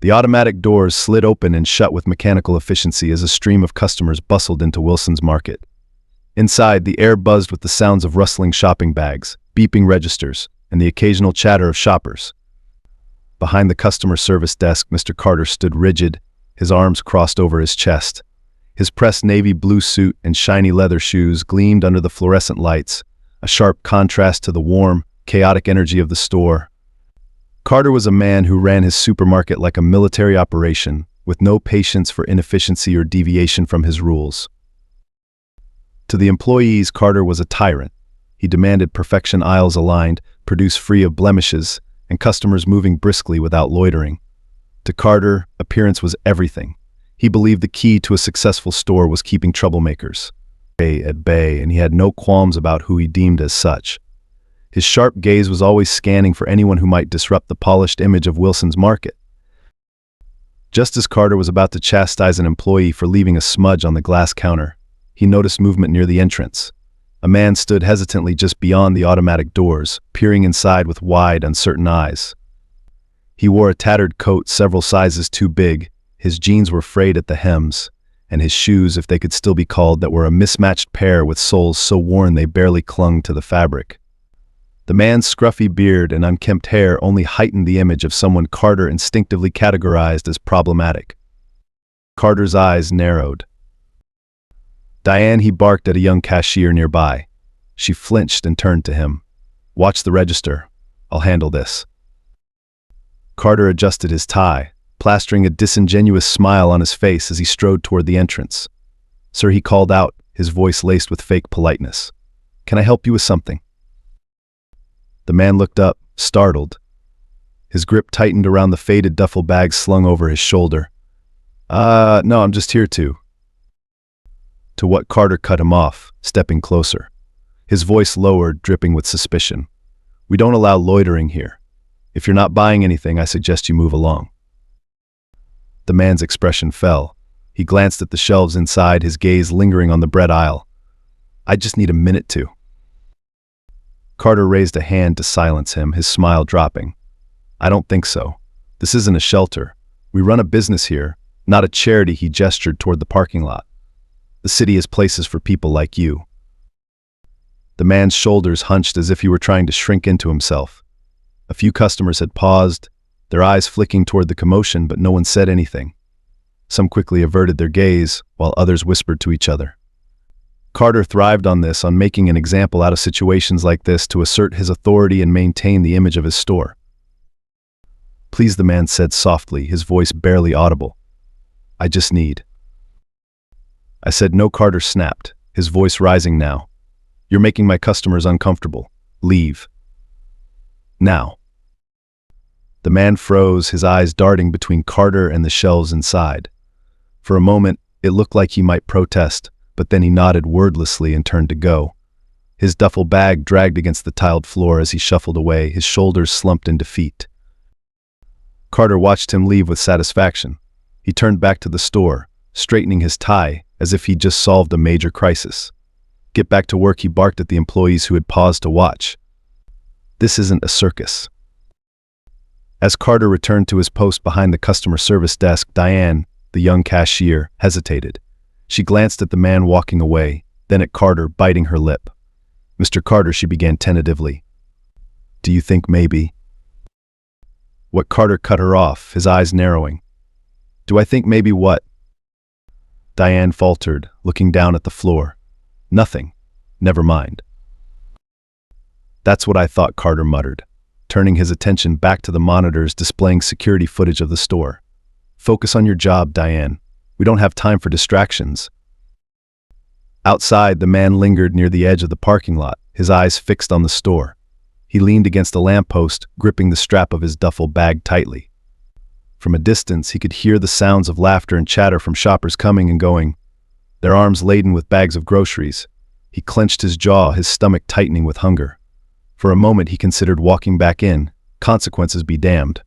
The automatic doors slid open and shut with mechanical efficiency as a stream of customers bustled into Wilson's Market. Inside, the air buzzed with the sounds of rustling shopping bags, beeping registers, and the occasional chatter of shoppers. Behind the customer service desk, Mr. Carter stood rigid, his arms crossed over his chest. His pressed navy blue suit and shiny leather shoes gleamed under the fluorescent lights, a sharp contrast to the warm, chaotic energy of the store. Carter was a man who ran his supermarket like a military operation, with no patience for inefficiency or deviation from his rules. To the employees, Carter was a tyrant. He demanded perfection, aisles aligned, produce free of blemishes, and customers moving briskly without loitering. To Carter, appearance was everything. He believed the key to a successful store was keeping troublemakers at bay, and he had no qualms about who he deemed as such. His sharp gaze was always scanning for anyone who might disrupt the polished image of Wilson's Market. Just as Carter was about to chastise an employee for leaving a smudge on the glass counter, he noticed movement near the entrance. A man stood hesitantly just beyond the automatic doors, peering inside with wide, uncertain eyes. He wore a tattered coat several sizes too big, his jeans were frayed at the hems, and his shoes, if they could still be called that, were a mismatched pair with soles so worn they barely clung to the fabric. The man's scruffy beard and unkempt hair only heightened the image of someone Carter instinctively categorized as problematic. Carter's eyes narrowed. "Diane," he barked at a young cashier nearby. She flinched and turned to him. "Watch the register. I'll handle this." Carter adjusted his tie, plastering a disingenuous smile on his face as he strode toward the entrance. "Sir," he called out, his voice laced with fake politeness. "Can I help you with something?" The man looked up, startled. His grip tightened around the faded duffel bag slung over his shoulder. No, I'm just here to..." To what Carter cut him off, stepping closer. His voice lowered, dripping with suspicion. "We don't allow loitering here. If you're not buying anything, I suggest you move along." The man's expression fell. He glanced at the shelves inside, his gaze lingering on the bread aisle. "I just need a minute to..." Carter raised a hand to silence him, his smile dropping. "I don't think so. This isn't a shelter. We run a business here, not a charity." He gestured toward the parking lot. "The city is places for people like you." The man's shoulders hunched as if he were trying to shrink into himself. A few customers had paused, their eyes flicking toward the commotion, but no one said anything. Some quickly averted their gaze, while others whispered to each other. Carter thrived on making an example out of situations like this to assert his authority and maintain the image of his store. "Please," the man said softly, his voice barely audible. "I just need..." "I said no," Carter snapped, his voice rising now. "You're making my customers uncomfortable. Leave. Now." The man froze, his eyes darting between Carter and the shelves inside. For a moment, it looked like he might protest, but then he nodded wordlessly and turned to go. His duffel bag dragged against the tiled floor as he shuffled away, his shoulders slumped in defeat. Carter watched him leave with satisfaction. He turned back to the store, straightening his tie as if he'd just solved a major crisis. "Get back to work," he barked at the employees who had paused to watch. "This isn't a circus." As Carter returned to his post behind the customer service desk, Diane, the young cashier, hesitated. She glanced at the man walking away, then at Carter, biting her lip. "Mr. Carter," she began tentatively. "Do you think maybe..." What Carter cut her off, his eyes narrowing. "Do I think maybe what?" Diane faltered, looking down at the floor. "Nothing. Never mind." "That's what I thought," Carter muttered, turning his attention back to the monitors displaying security footage of the store. "Focus on your job, Diane. We don't have time for distractions." Outside, the man lingered near the edge of the parking lot, his eyes fixed on the store. He leaned against a lamppost, gripping the strap of his duffel bag tightly. From a distance, he could hear the sounds of laughter and chatter from shoppers coming and going, their arms laden with bags of groceries. He clenched his jaw, his stomach tightening with hunger. For a moment, he considered walking back in, consequences be damned.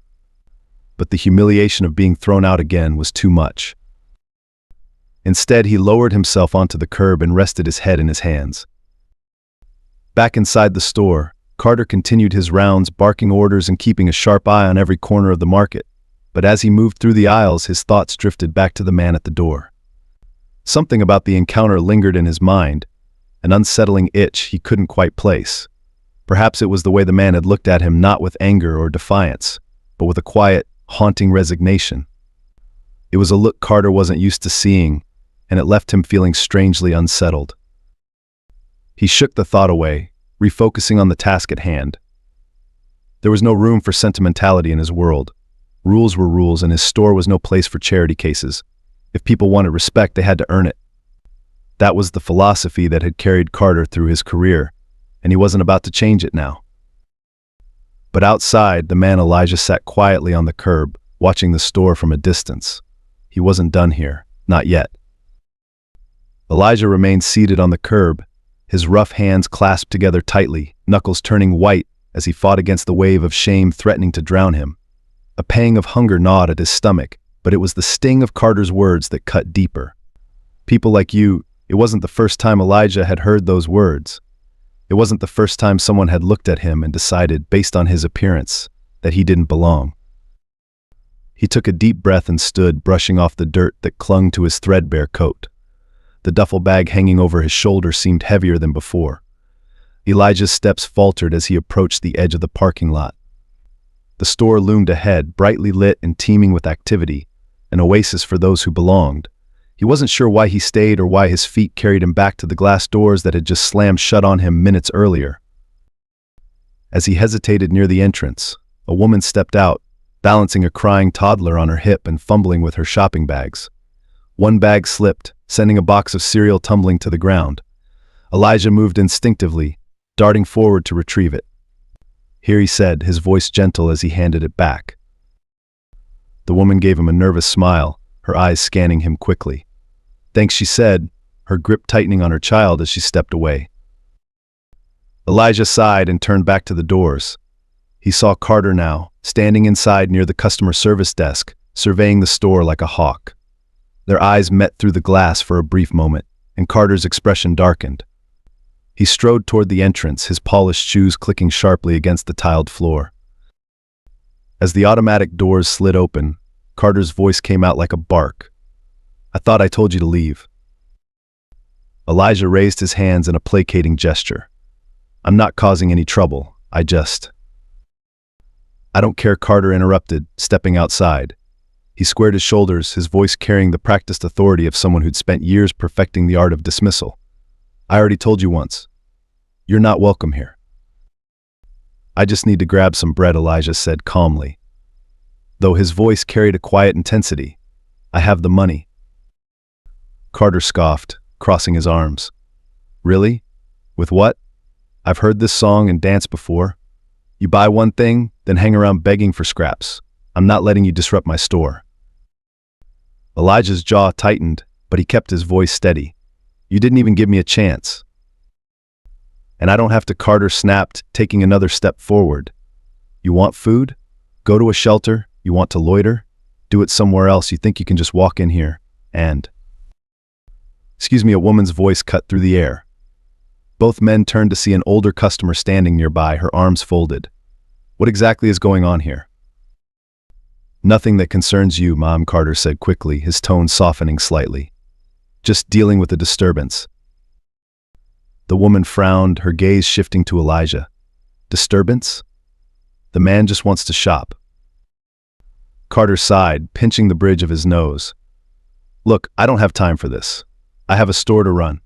But the humiliation of being thrown out again was too much. Instead, he lowered himself onto the curb and rested his head in his hands. Back inside the store, Carter continued his rounds, barking orders and keeping a sharp eye on every corner of the market. But as he moved through the aisles, his thoughts drifted back to the man at the door. Something about the encounter lingered in his mind, an unsettling itch he couldn't quite place. Perhaps it was the way the man had looked at him, not with anger or defiance, but with a quiet, haunting resignation. It was a look Carter wasn't used to seeing, and it left him feeling strangely unsettled. He shook the thought away, refocusing on the task at hand. There was no room for sentimentality in his world. Rules were rules, and his store was no place for charity cases. If people wanted respect, they had to earn it. That was the philosophy that had carried Carter through his career, and he wasn't about to change it now. But outside, the man Elijah sat quietly on the curb, watching the store from a distance. He wasn't done here, not yet. Elijah remained seated on the curb, his rough hands clasped together tightly, knuckles turning white as he fought against the wave of shame threatening to drown him. A pang of hunger gnawed at his stomach, but it was the sting of Carter's words that cut deeper. People like you. It wasn't the first time Elijah had heard those words. It wasn't the first time someone had looked at him and decided, based on his appearance, that he didn't belong. He took a deep breath and stood, brushing off the dirt that clung to his threadbare coat. The duffel bag hanging over his shoulder seemed heavier than before. Elijah's steps faltered as he approached the edge of the parking lot. The store loomed ahead, brightly lit and teeming with activity, an oasis for those who belonged. He wasn't sure why he stayed or why his feet carried him back to the glass doors that had just slammed shut on him minutes earlier. As he hesitated near the entrance, a woman stepped out, balancing a crying toddler on her hip and fumbling with her shopping bags. One bag slipped, sending a box of cereal tumbling to the ground. Elijah moved instinctively, darting forward to retrieve it. "Here," he said, his voice gentle as he handed it back. The woman gave him a nervous smile, her eyes scanning him quickly. "Thanks," she said, her grip tightening on her child as she stepped away. Elijah sighed and turned back to the doors. He saw Carter now, standing inside near the customer service desk, surveying the store like a hawk. Their eyes met through the glass for a brief moment, and Carter's expression darkened. He strode toward the entrance, his polished shoes clicking sharply against the tiled floor. As the automatic doors slid open, Carter's voice came out like a bark. "I thought I told you to leave." Elijah raised his hands in a placating gesture. "I'm not causing any trouble, I don't care," Carter interrupted, stepping outside. He squared his shoulders, his voice carrying the practiced authority of someone who'd spent years perfecting the art of dismissal. "I already told you once. You're not welcome here." "I just need to grab some bread," Elijah said calmly, though his voice carried a quiet intensity. "I have the money." Carter scoffed, crossing his arms. "Really? With what? I've heard this song and dance before. You buy one thing, then hang around begging for scraps. I'm not letting you disrupt my store." Elijah's jaw tightened, but he kept his voice steady. "You didn't even give me a chance." "And I don't have to," Carter snapped, taking another step forward. "You want food? Go to a shelter. You want to loiter? Do it somewhere else. You think you can just walk in here and—" "Excuse me," a woman's voice cut through the air. Both men turned to see an older customer standing nearby, her arms folded. "What exactly is going on here?" "Nothing that concerns you, Mom," Carter said quickly, his tone softening slightly. "Just dealing with a disturbance." The woman frowned, her gaze shifting to Elijah. "Disturbance? The man just wants to shop." Carter sighed, pinching the bridge of his nose. "Look, I don't have time for this. I have a store to run.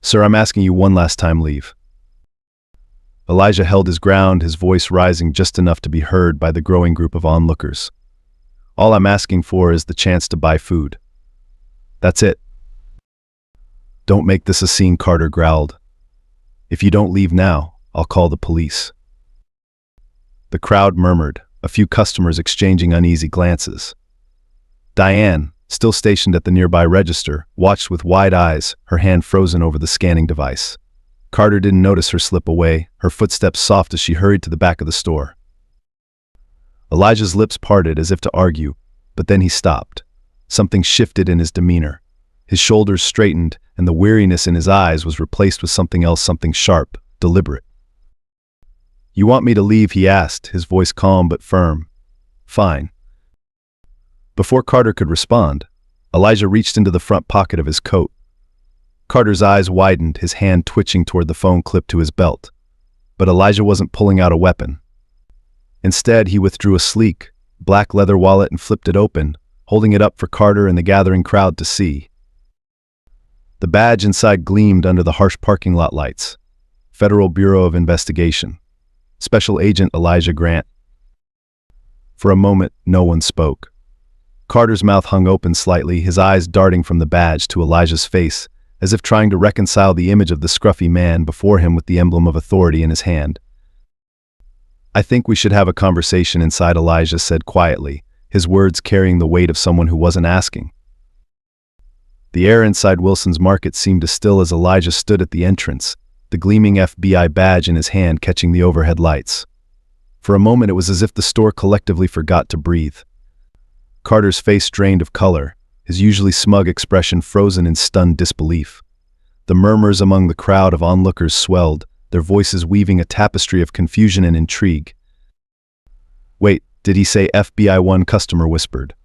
Sir, I'm asking you one last time, leave." Elijah held his ground, his voice rising just enough to be heard by the growing group of onlookers. "All I'm asking for is the chance to buy food. That's it." "Don't make this a scene," Carter growled. "If you don't leave now, I'll call the police." The crowd murmured, a few customers exchanging uneasy glances. Diane, still stationed at the nearby register, watched with wide eyes, her hand frozen over the scanning device. Carter didn't notice her slip away, her footsteps soft as she hurried to the back of the store. Elijah's lips parted as if to argue, but then he stopped. Something shifted in his demeanor. His shoulders straightened, and the weariness in his eyes was replaced with something else, something sharp, deliberate. "You want me to leave?" he asked, his voice calm but firm. "Fine. Before Carter could respond, Elijah reached into the front pocket of his coat. Carter's eyes widened, his hand twitching toward the phone clipped to his belt. But Elijah wasn't pulling out a weapon. Instead, he withdrew a sleek, black leather wallet and flipped it open, holding it up for Carter and the gathering crowd to see. The badge inside gleamed under the harsh parking lot lights. Federal Bureau of Investigation. Special Agent Elijah Grant. For a moment, no one spoke. Carter's mouth hung open slightly, his eyes darting from the badge to Elijah's face, as if trying to reconcile the image of the scruffy man before him with the emblem of authority in his hand. "I think we should have a conversation inside," Elijah said quietly, his words carrying the weight of someone who wasn't asking. The air inside Wilson's Market seemed to still as Elijah stood at the entrance, the gleaming FBI badge in his hand catching the overhead lights. For a moment it was as if the store collectively forgot to breathe. Carter's face drained of color, his usually smug expression frozen in stunned disbelief. The murmurs among the crowd of onlookers swelled, their voices weaving a tapestry of confusion and intrigue. "Wait, did he say FBI 1?" customer whispered.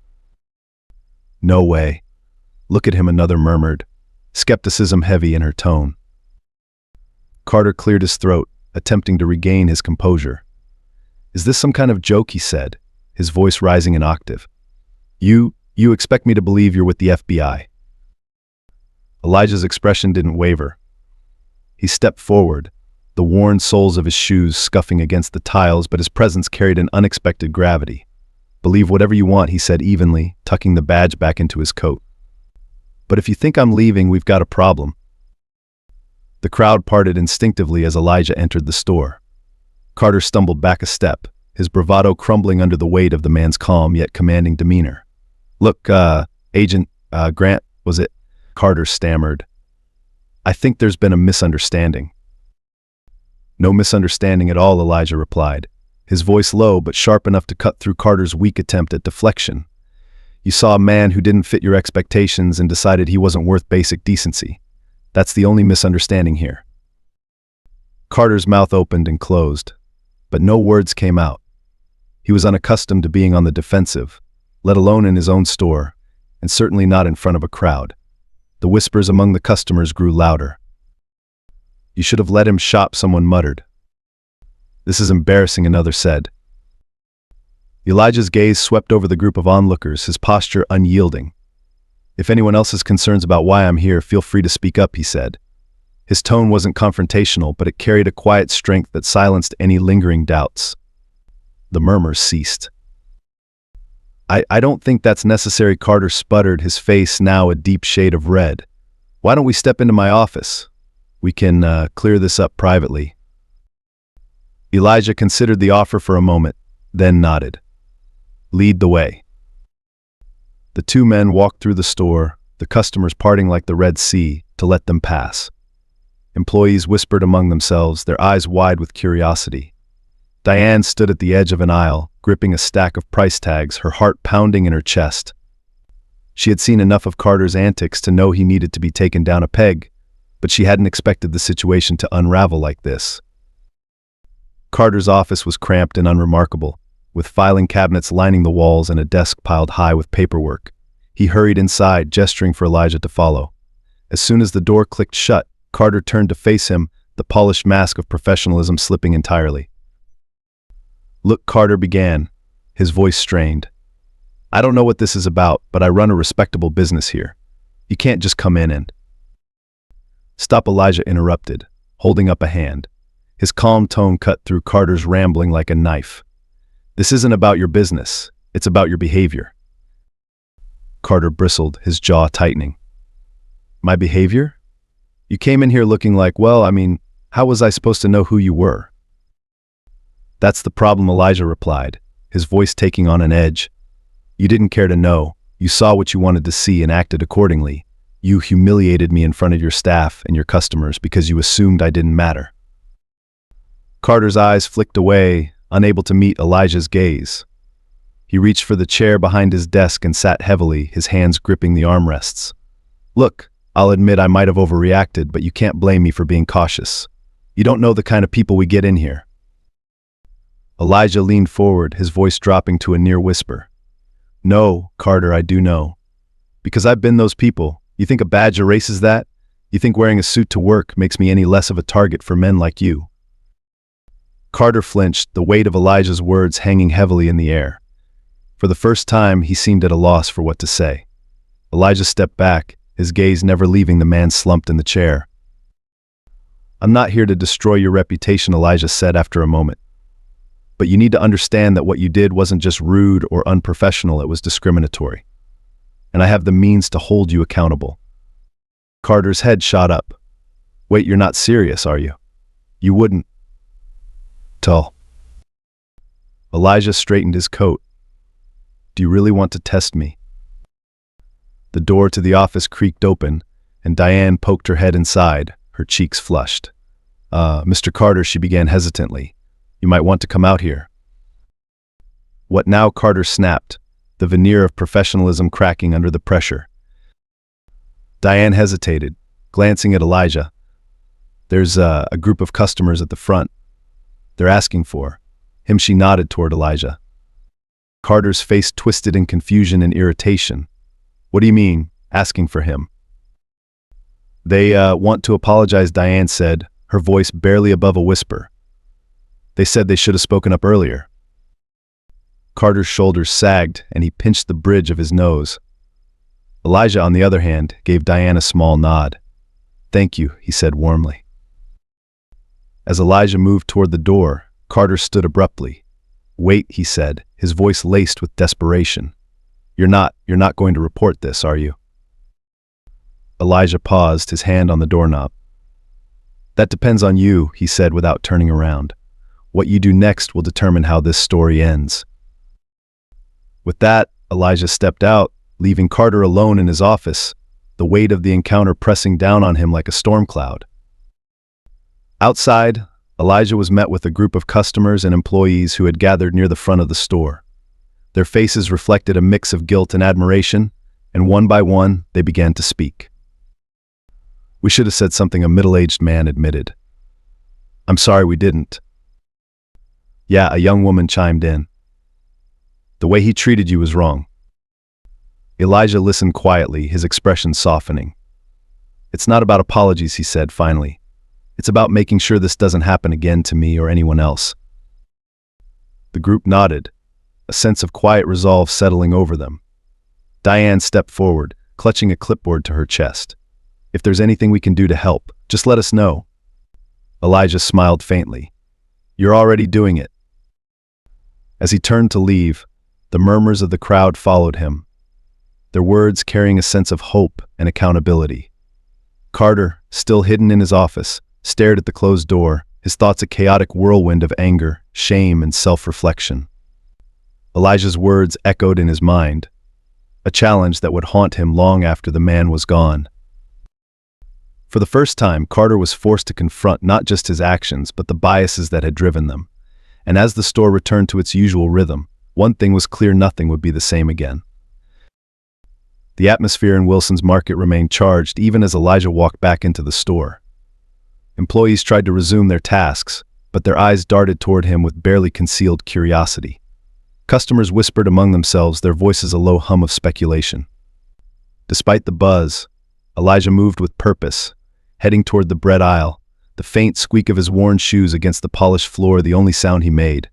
"No way. Look at him," another murmured, skepticism heavy in her tone. Carter cleared his throat, attempting to regain his composure. "Is this some kind of joke?" he said, his voice rising an octave. You expect me to believe you're with the FBI?" Elijah's expression didn't waver. He stepped forward, the worn soles of his shoes scuffing against the tiles, but his presence carried an unexpected gravity. "Believe whatever you want," he said evenly, tucking the badge back into his coat. "But if you think I'm leaving, we've got a problem." The crowd parted instinctively as Elijah entered the store. Carter stumbled back a step, his bravado crumbling under the weight of the man's calm yet commanding demeanor. "Look, Agent Grant, was it?" Carter stammered. "I think there's been a misunderstanding." "No misunderstanding at all," Elijah replied, his voice low but sharp enough to cut through Carter's weak attempt at deflection. "You saw a man who didn't fit your expectations and decided he wasn't worth basic decency. That's the only misunderstanding here." Carter's mouth opened and closed, but no words came out. He was unaccustomed to being on the defensive, let alone in his own store, and certainly not in front of a crowd. The whispers among the customers grew louder. "You should have let him shop," someone muttered. "This is embarrassing," another said. Elijah's gaze swept over the group of onlookers, his posture unyielding. "If anyone else has concerns about why I'm here, feel free to speak up," he said. His tone wasn't confrontational, but it carried a quiet strength that silenced any lingering doubts. The murmurs ceased. I don't think that's necessary," Carter sputtered, his face now a deep shade of red. "Why don't we step into my office? We can clear this up privately." Elijah considered the offer for a moment, then nodded. "Lead the way." The two men walked through the store, the customers parting like the Red Sea to let them pass. Employees whispered among themselves, their eyes wide with curiosity. Diane stood at the edge of an aisle, gripping a stack of price tags, her heart pounding in her chest. She had seen enough of Carter's antics to know he needed to be taken down a peg, but she hadn't expected the situation to unravel like this. Carter's office was cramped and unremarkable, with filing cabinets lining the walls and a desk piled high with paperwork. He hurried inside, gesturing for Elijah to follow. As soon as the door clicked shut, Carter turned to face him, the polished mask of professionalism slipping entirely. "Look," Carter began, his voice strained. "I don't know what this is about, but I run a respectable business here. You can't just come in and—" "Stop," Elijah interrupted, holding up a hand. His calm tone cut through Carter's rambling like a knife. "This isn't about your business, it's about your behavior." Carter bristled, his jaw tightening. "My behavior? You came in here looking like, well, how was I supposed to know who you were?" "That's the problem," Elijah replied, his voice taking on an edge. "You didn't care to know. You saw what you wanted to see and acted accordingly. You humiliated me in front of your staff and your customers because you assumed I didn't matter." Carter's eyes flicked away, unable to meet Elijah's gaze. He reached for the chair behind his desk and sat heavily, his hands gripping the armrests. "Look, I'll admit I might have overreacted, but you can't blame me for being cautious. You don't know the kind of people we get in here." Elijah leaned forward, his voice dropping to a near whisper. No, Carter, I do know. Because I've been those people. You think a badge erases that? You think wearing a suit to work makes me any less of a target for men like you? Carter flinched, the weight of Elijah's words hanging heavily in the air. For the first time, he seemed at a loss for what to say. Elijah stepped back, his gaze never leaving the man slumped in the chair. I'm not here to destroy your reputation, Elijah said after a moment. But you need to understand that what you did wasn't just rude or unprofessional, it was discriminatory. And I have the means to hold you accountable. Carter's head shot up. Wait, you're not serious, are you? You wouldn't tell. Elijah straightened his coat. Do you really want to test me? The door to the office creaked open, and Diane poked her head inside, her cheeks flushed. Mr. Carter, she began hesitantly. You might want to come out here. What now? Carter snapped, the veneer of professionalism cracking under the pressure. Diane hesitated, glancing at Elijah. There's a group of customers at the front. They're asking for him. She nodded toward Elijah. Carter's face twisted in confusion and irritation. What do you mean, asking for him? They want to apologize, Diane said, her voice barely above a whisper. They said they should have spoken up earlier. Carter's shoulders sagged, and he pinched the bridge of his nose. Elijah, on the other hand, gave Diane a small nod. Thank you, he said warmly. As Elijah moved toward the door, Carter stood abruptly. Wait, he said, his voice laced with desperation. You're not going to report this, are you? Elijah paused, his hand on the doorknob. That depends on you, he said without turning around. What you do next will determine how this story ends. With that, Elijah stepped out, leaving Carter alone in his office, the weight of the encounter pressing down on him like a storm cloud. Outside, Elijah was met with a group of customers and employees who had gathered near the front of the store. Their faces reflected a mix of guilt and admiration, and one by one, they began to speak. We should have said something, a middle-aged man admitted. I'm sorry we didn't. Yeah, a young woman chimed in. The way he treated you was wrong. Elijah listened quietly, his expression softening. It's not about apologies, he said finally. It's about making sure this doesn't happen again to me or anyone else. The group nodded, a sense of quiet resolve settling over them. Diane stepped forward, clutching a clipboard to her chest. If there's anything we can do to help, just let us know. Elijah smiled faintly. You're already doing it. As he turned to leave, the murmurs of the crowd followed him, their words carrying a sense of hope and accountability. Carter, still hidden in his office, stared at the closed door, his thoughts a chaotic whirlwind of anger, shame, and self-reflection. Elijah's words echoed in his mind, a challenge that would haunt him long after the man was gone. For the first time, Carter was forced to confront not just his actions, but the biases that had driven them. And as the store returned to its usual rhythm, one thing was clear: nothing would be the same again. The atmosphere in Wilson's Market remained charged even as Elijah walked back into the store. Employees tried to resume their tasks, but their eyes darted toward him with barely concealed curiosity. Customers whispered among themselves, their voices a low hum of speculation. Despite the buzz, Elijah moved with purpose, heading toward the bread aisle, the faint squeak of his worn shoes against the polished floor the only sound he made.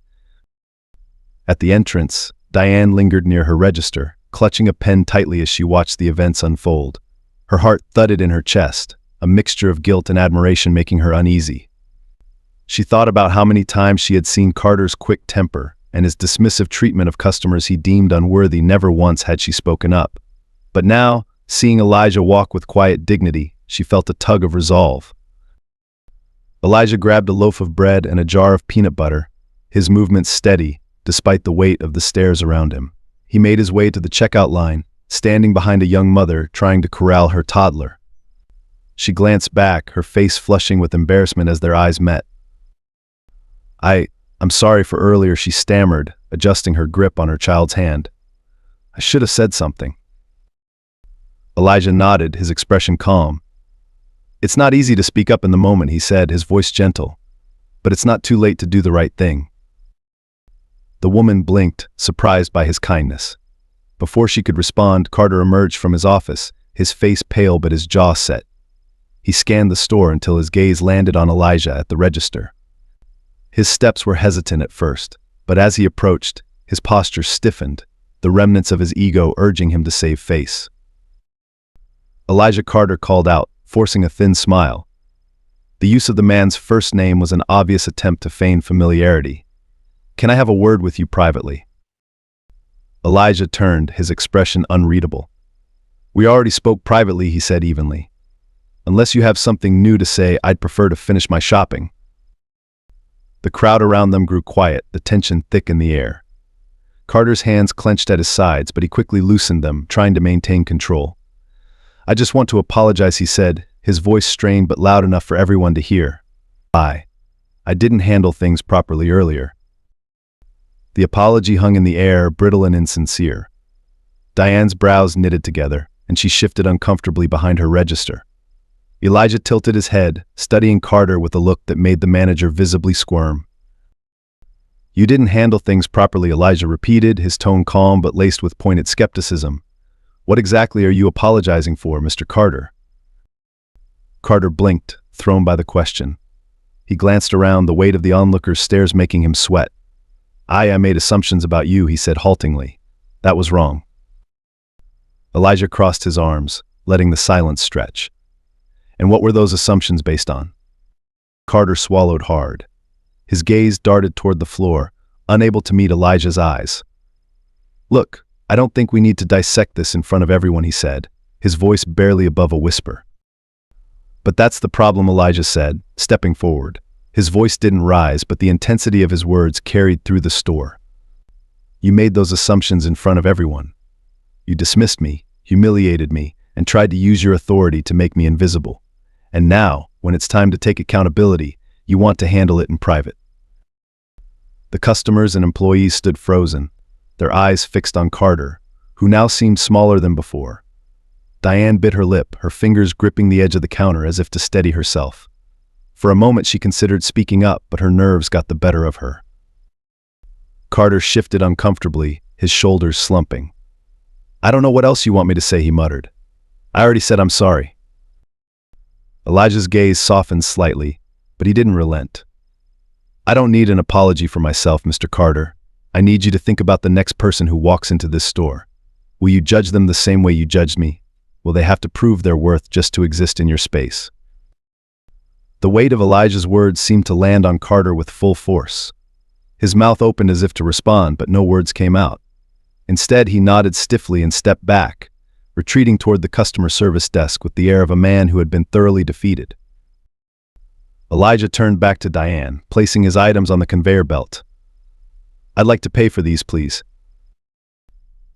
At the entrance, Diane lingered near her register, clutching a pen tightly as she watched the events unfold. Her heart thudded in her chest, a mixture of guilt and admiration making her uneasy. She thought about how many times she had seen Carter's quick temper and his dismissive treatment of customers he deemed unworthy. Never once had she spoken up. But now, seeing Elijah walk with quiet dignity, she felt a tug of resolve. Elijah grabbed a loaf of bread and a jar of peanut butter, his movements steady, despite the weight of the stairs around him. He made his way to the checkout line, standing behind a young mother trying to corral her toddler. She glanced back, her face flushing with embarrassment as their eyes met. I'm sorry for earlier, she stammered, adjusting her grip on her child's hand. I should have said something. Elijah nodded, his expression calm. It's not easy to speak up in the moment, he said, his voice gentle. But it's not too late to do the right thing. The woman blinked, surprised by his kindness. Before she could respond, Carter emerged from his office, his face pale but his jaw set. He scanned the store until his gaze landed on Elijah at the register. His steps were hesitant at first, but as he approached, his posture stiffened, the remnants of his ego urging him to save face. Elijah Carter called out, forcing a thin smile. The use of the man's first name was an obvious attempt to feign familiarity. "Can I have a word with you privately?" Elijah turned, his expression unreadable. "We already spoke privately," he said evenly. "Unless you have something new to say, I'd prefer to finish my shopping." The crowd around them grew quiet, the tension thick in the air. Carter's hands clenched at his sides, but he quickly loosened them, trying to maintain control. "I just want to apologize," he said, his voice strained but loud enough for everyone to hear. I didn't handle things properly earlier." The apology hung in the air, brittle and insincere. Diane's brows knitted together, and she shifted uncomfortably behind her register. Elijah tilted his head, studying Carter with a look that made the manager visibly squirm. "You didn't handle things properly," Elijah repeated, his tone calm but laced with pointed skepticism. "What exactly are you apologizing for, Mr. Carter?" Carter blinked, thrown by the question. He glanced around, the weight of the onlookers' stares making him sweat. I made assumptions about you," he said haltingly. "That was wrong." Elijah crossed his arms, letting the silence stretch. "And what were those assumptions based on?" Carter swallowed hard. His gaze darted toward the floor, unable to meet Elijah's eyes. "Look, I don't think we need to dissect this in front of everyone," he said, his voice barely above a whisper. "But that's the problem," Elijah said, stepping forward. His voice didn't rise, but the intensity of his words carried through the store. "You made those assumptions in front of everyone. You dismissed me, humiliated me, and tried to use your authority to make me invisible. And now, when it's time to take accountability, you want to handle it in private." The customers and employees stood frozen, their eyes fixed on Carter, who now seemed smaller than before. Diane bit her lip, her fingers gripping the edge of the counter as if to steady herself. For a moment she considered speaking up, but her nerves got the better of her. Carter shifted uncomfortably, his shoulders slumping. "I don't know what else you want me to say," he muttered. "I already said I'm sorry." Elijah's gaze softened slightly, but he didn't relent. "I don't need an apology for myself, Mr. Carter. I need you to think about the next person who walks into this store. Will you judge them the same way you judged me? Will they have to prove their worth just to exist in your space?" The weight of Elijah's words seemed to land on Carter with full force. His mouth opened as if to respond, but no words came out. Instead, he nodded stiffly and stepped back, retreating toward the customer service desk with the air of a man who had been thoroughly defeated. Elijah turned back to Diane, placing his items on the conveyor belt. "I'd like to pay for these, please."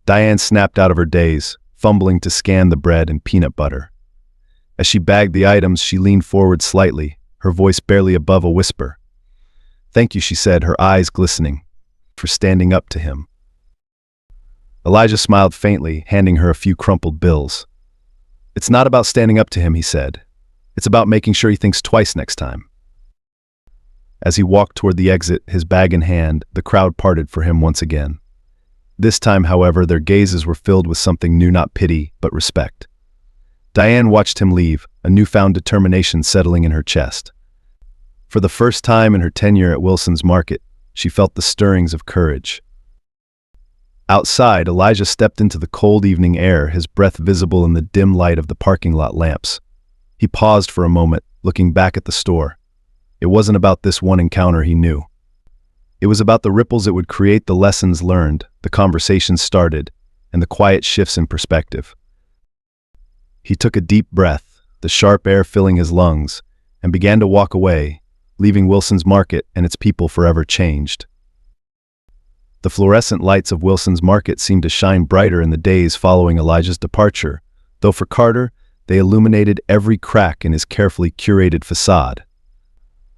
Diane snapped out of her daze, fumbling to scan the bread and peanut butter. As she bagged the items, she leaned forward slightly, her voice barely above a whisper. "Thank you," she said, her eyes glistening, "for standing up to him." Elijah smiled faintly, handing her a few crumpled bills. "It's not about standing up to him," he said. "It's about making sure he thinks twice next time." As he walked toward the exit, his bag in hand, the crowd parted for him once again. This time, however, their gazes were filled with something new, not pity, but respect. Diane watched him leave, a newfound determination settling in her chest. For the first time in her tenure at Wilson's Market, she felt the stirrings of courage. Outside, Elijah stepped into the cold evening air, his breath visible in the dim light of the parking lot lamps. He paused for a moment, looking back at the store. It wasn't about this one encounter, he knew. It was about the ripples it would create, the lessons learned, the conversations started, and the quiet shifts in perspective. He took a deep breath, the sharp air filling his lungs, and began to walk away, leaving Wilson's Market and its people forever changed. The fluorescent lights of Wilson's Market seemed to shine brighter in the days following Elijah's departure, though for Carter, they illuminated every crack in his carefully curated facade.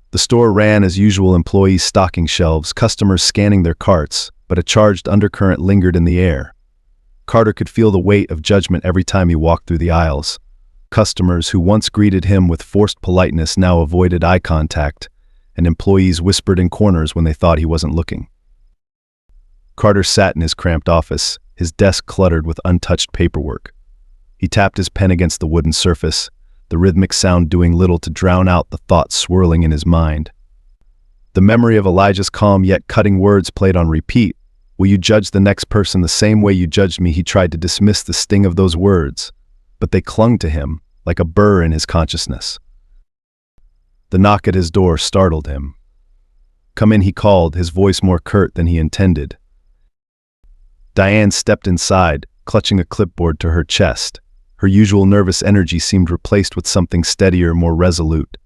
The store ran as usual, employees stocking shelves, customers scanning their carts, but a charged undercurrent lingered in the air. Carter could feel the weight of judgment every time he walked through the aisles. Customers who once greeted him with forced politeness now avoided eye contact, and employees whispered in corners when they thought he wasn't looking. Carter sat in his cramped office, his desk cluttered with untouched paperwork. He tapped his pen against the wooden surface, the rhythmic sound doing little to drown out the thoughts swirling in his mind. The memory of Elijah's calm yet cutting words played on repeat. "Will you judge the next person the same way you judged me?" He tried to dismiss the sting of those words, but they clung to him like a burr in his consciousness. The knock at his door startled him. "Come in," he called, his voice more curt than he intended. Diane stepped inside, clutching a clipboard to her chest. Her usual nervous energy seemed replaced with something steadier, more resolute.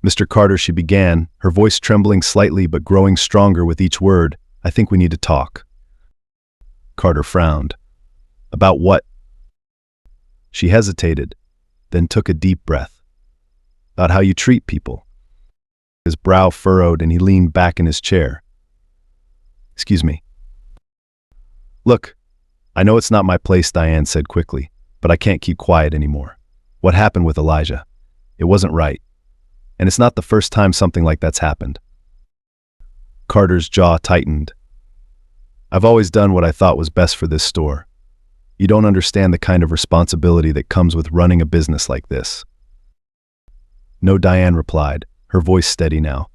"Mr. Carter," she began, her voice trembling slightly but growing stronger with each word, "I think we need to talk." Carter frowned. "About what?" She hesitated, then took a deep breath. "About how you treat people." His brow furrowed and he leaned back in his chair. "Excuse me." "Look, I know it's not my place," Diane said quickly, "but I can't keep quiet anymore. What happened with Elijah? It wasn't right. And it's not the first time something like that's happened." Carter's jaw tightened. "I've always done what I thought was best for this store. You don't understand the kind of responsibility that comes with running a business like this." "No," Diane replied, her voice steady now.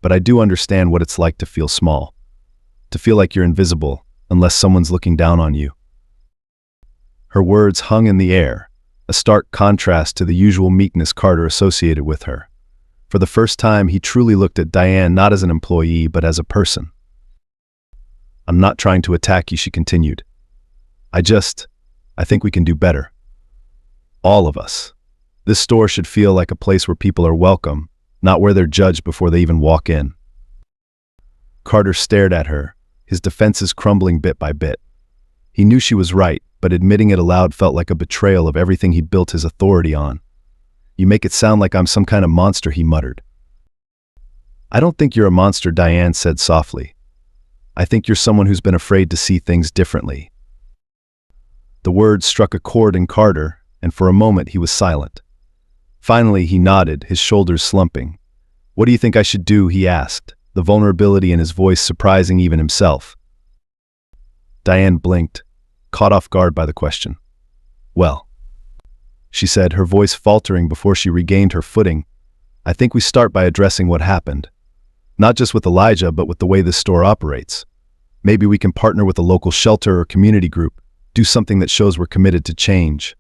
"But I do understand what it's like to feel small. To feel like you're invisible, unless someone's looking down on you." Her words hung in the air, a stark contrast to the usual meekness Carter associated with her. For the first time, he truly looked at Diane not as an employee, but as a person. "I'm not trying to attack you," she continued. I think we can do better. All of us. This store should feel like a place where people are welcome, not where they're judged before they even walk in." Carter stared at her, his defenses crumbling bit by bit. He knew she was right, but admitting it aloud felt like a betrayal of everything he'd built his authority on. "You make it sound like I'm some kind of monster," he muttered. "I don't think you're a monster," Diane said softly. "I think you're someone who's been afraid to see things differently." The words struck a chord in Carter, and for a moment he was silent. Finally, he nodded, his shoulders slumping. "What do you think I should do?" he asked, the vulnerability in his voice surprising even himself. Diane blinked, caught off guard by the question. "Well," she said, her voice faltering before she regained her footing, "I think we start by addressing what happened. Not just with Elijah, but with the way this store operates. Maybe we can partner with a local shelter or community group, do something that shows we're committed to change."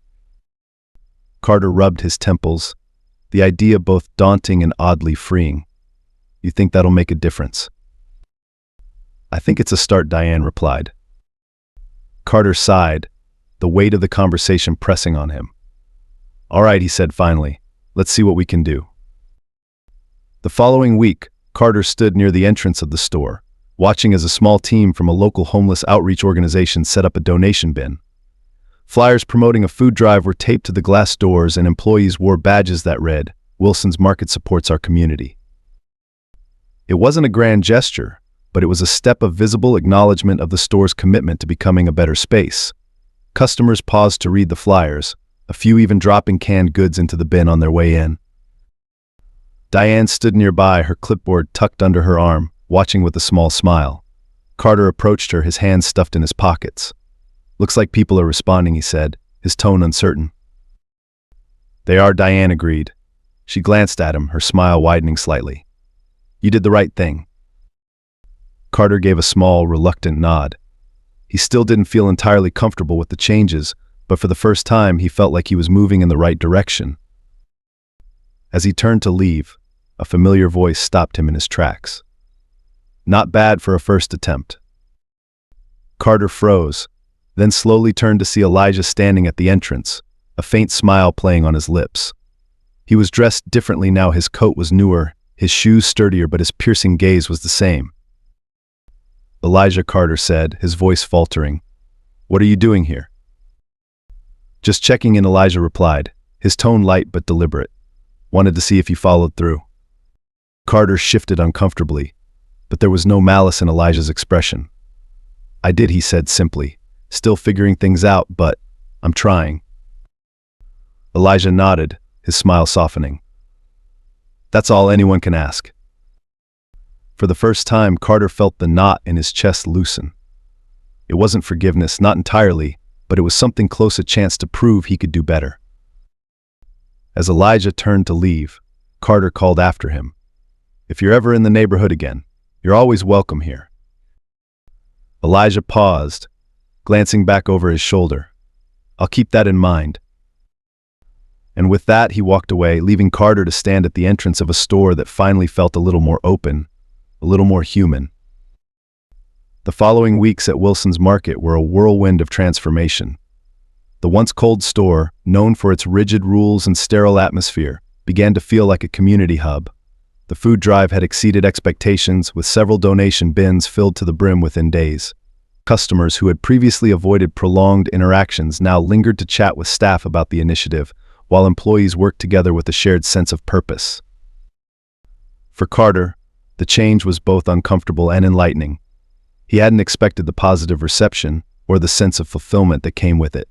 Carter rubbed his temples, the idea both daunting and oddly freeing. "You think that'll make a difference?" "I think it's a start," Diane replied. Carter sighed, the weight of the conversation pressing on him. "All right," he said finally, "let's see what we can do." The following week, Carter stood near the entrance of the store, watching as a small team from a local homeless outreach organization set up a donation bin. Flyers promoting a food drive were taped to the glass doors, and employees wore badges that read, "Wilson's Market supports our community." It wasn't a grand gesture, but it was a step of visible acknowledgement of the store's commitment to becoming a better space. Customers paused to read the flyers, a few even dropping canned goods into the bin on their way in. Diane stood nearby, her clipboard tucked under her arm, watching with a small smile. Carter approached her, his hands stuffed in his pockets. "Looks like people are responding," he said, his tone uncertain. "They are," Diane agreed. She glanced at him, her smile widening slightly. "You did the right thing." Carter gave a small, reluctant nod. He still didn't feel entirely comfortable with the changes, but for the first time he felt like he was moving in the right direction. As he turned to leave, a familiar voice stopped him in his tracks. "Not bad for a first attempt." Carter froze, then slowly turned to see Elijah standing at the entrance, a faint smile playing on his lips. He was dressed differently now. His coat was newer, his shoes sturdier, but his piercing gaze was the same. "Elijah," Carter said, his voice faltering. "What are you doing here?" "Just checking in," Elijah replied, his tone light but deliberate. "Wanted to see if you followed through." Carter shifted uncomfortably, but there was no malice in Elijah's expression. "I did," he said simply, still figuring things out, "but I'm trying." Elijah nodded, his smile softening. "That's all anyone can ask." For the first time, Carter felt the knot in his chest loosen. It wasn't forgiveness, not entirely, but it was something close, a chance to prove he could do better. As Elijah turned to leave, Carter called after him. "If you're ever in the neighborhood again, you're always welcome here." Elijah paused, glancing back over his shoulder. "I'll keep that in mind." And with that, he walked away, leaving Carter to stand at the entrance of a store that finally felt a little more open, a little more human. The following weeks at Wilson's Market were a whirlwind of transformation. The once cold store, known for its rigid rules and sterile atmosphere, began to feel like a community hub. The food drive had exceeded expectations, with several donation bins filled to the brim within days. Customers who had previously avoided prolonged interactions now lingered to chat with staff about the initiative, while employees worked together with a shared sense of purpose. For Carter, the change was both uncomfortable and enlightening. He hadn't expected the positive reception or the sense of fulfillment that came with it.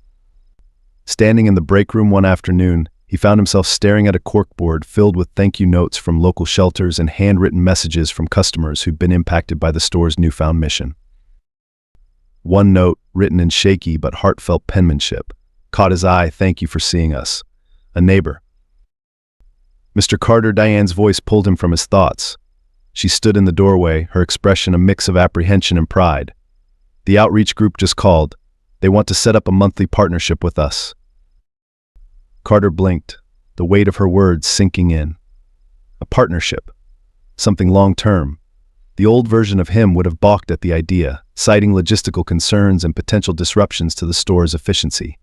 Standing in the break room one afternoon, he found himself staring at a corkboard filled with thank you notes from local shelters and handwritten messages from customers who'd been impacted by the store's newfound mission. One note, written in shaky but heartfelt penmanship, caught his eye. "Thank you for seeing us. A neighbor." "Mr. Carter," Diane's voice pulled him from his thoughts. She stood in the doorway, her expression a mix of apprehension and pride. "The outreach group just called. They want to set up a monthly partnership with us." Carter blinked, the weight of her words sinking in. A partnership. Something long-term. The old version of him would have balked at the idea, citing logistical concerns and potential disruptions to the store's efficiency.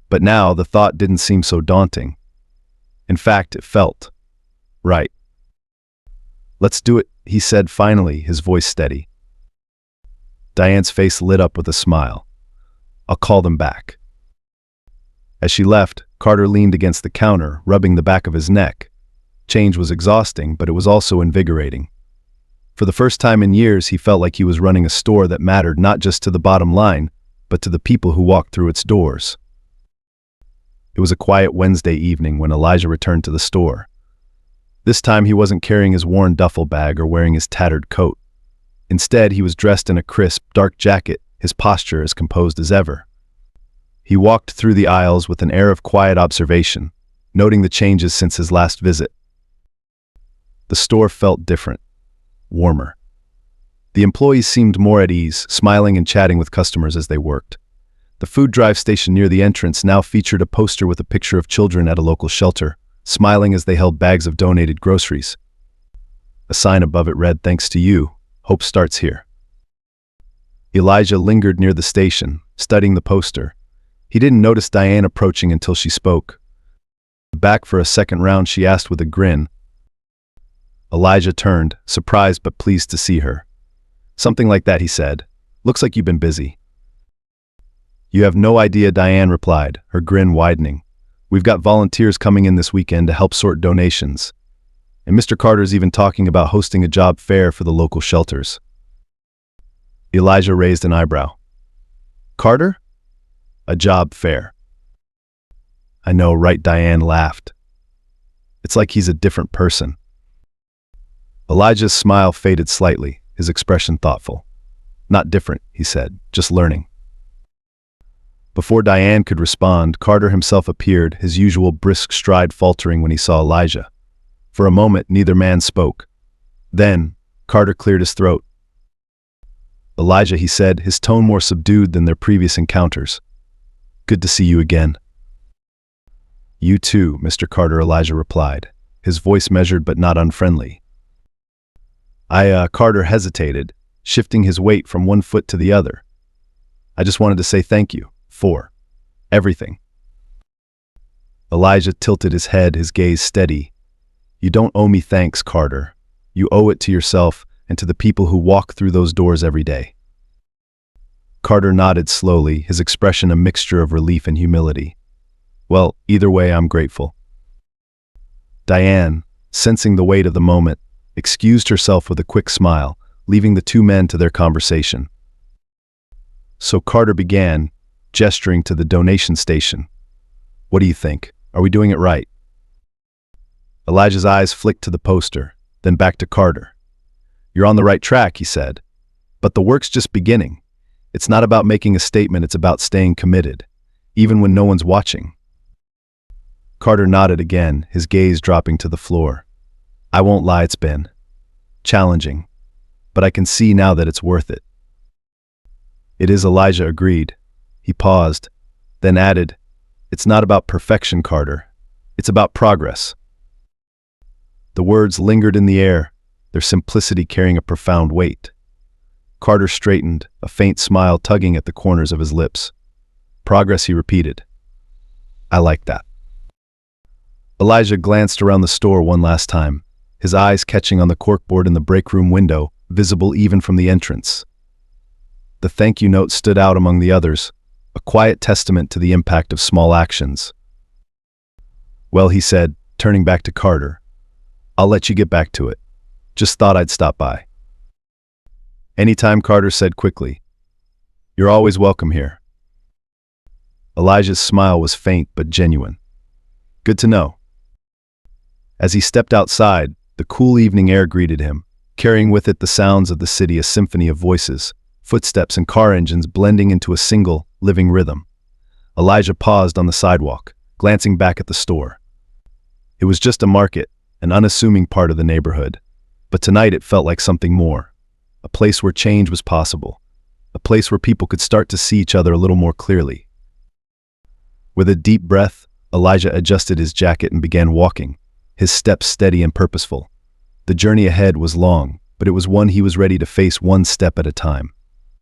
But now the thought didn't seem so daunting. In fact, it felt right. "Let's do it," he said finally, his voice steady. Diane's face lit up with a smile. "I'll call them back." As she left, Carter leaned against the counter, rubbing the back of his neck. Change was exhausting, but it was also invigorating. For the first time in years, he felt like he was running a store that mattered not just to the bottom line, but to the people who walked through its doors. It was a quiet Wednesday evening when Elijah returned to the store. This time he wasn't carrying his worn duffel bag or wearing his tattered coat. Instead, he was dressed in a crisp, dark jacket, his posture as composed as ever. He walked through the aisles with an air of quiet observation, noting the changes since his last visit. The store felt different, warmer. The employees seemed more at ease, smiling and chatting with customers as they worked. The food drive station near the entrance now featured a poster with a picture of children at a local shelter, smiling as they held bags of donated groceries. A sign above it read, "Thanks to you, hope starts here." Elijah lingered near the station, studying the poster. He didn't notice Diane approaching until she spoke. "Back for a second round?" she asked with a grin. Elijah turned, surprised but pleased to see her. "Something like that," he said. "Looks like you've been busy." "You have no idea," Diane replied, her grin widening. "We've got volunteers coming in this weekend to help sort donations. And Mr. Carter's even talking about hosting a job fair for the local shelters." Elijah raised an eyebrow. "Carter? A job fair?" "I know, right?" Diane laughed. "It's like he's a different person." Elijah's smile faded slightly, his expression thoughtful. "Not different," he said, "just learning." Before Diane could respond, Carter himself appeared, his usual brisk stride faltering when he saw Elijah. For a moment, neither man spoke. Then, Carter cleared his throat. "Elijah," he said, his tone more subdued than their previous encounters. "Good to see you again." "You too, Mr. Carter," Elijah replied, his voice measured but not unfriendly. Carter hesitated, shifting his weight from one foot to the other. "I just wanted to say thank you for everything." Elijah tilted his head, his gaze steady. "You don't owe me thanks, Carter. You owe it to yourself and to the people who walk through those doors every day." Carter nodded slowly, his expression a mixture of relief and humility. "Well, either way, I'm grateful." Diane, sensing the weight of the moment, excused herself with a quick smile, leaving the two men to their conversation. So Carter began, gesturing to the donation station. "What do you think? Are we doing it right?" Elijah's eyes flicked to the poster, then back to Carter. "You're on the right track," he said. "But the work's just beginning. It's not about making a statement, it's about staying committed, even when no one's watching. Carter nodded again, his gaze dropping to the floor. I won't lie, it's been challenging, but I can see now that it's worth it. It is, Elijah agreed. He paused, then added, it's not about perfection, Carter. It's about progress. The words lingered in the air, their simplicity carrying a profound weight. Carter straightened, a faint smile tugging at the corners of his lips. Progress, he repeated. I like that. Elijah glanced around the store one last time, his eyes catching on the corkboard in the break room window, visible even from the entrance. The thank you note stood out among the others, a quiet testament to the impact of small actions. Well, he said, turning back to Carter, I'll let you get back to it. Just thought I'd stop by. Anytime, Carter said quickly. You're always welcome here. Elijah's smile was faint but genuine. Good to know. As he stepped outside, the cool evening air greeted him, carrying with it the sounds of the city, a symphony of voices, footsteps and car engines blending into a single, living rhythm. Elijah paused on the sidewalk, glancing back at the store. It was just a market, an unassuming part of the neighborhood, but tonight it felt like something more. A place where change was possible, a place where people could start to see each other a little more clearly. With a deep breath, Elijah adjusted his jacket and began walking, his steps steady and purposeful. The journey ahead was long, but it was one he was ready to face one step at a time.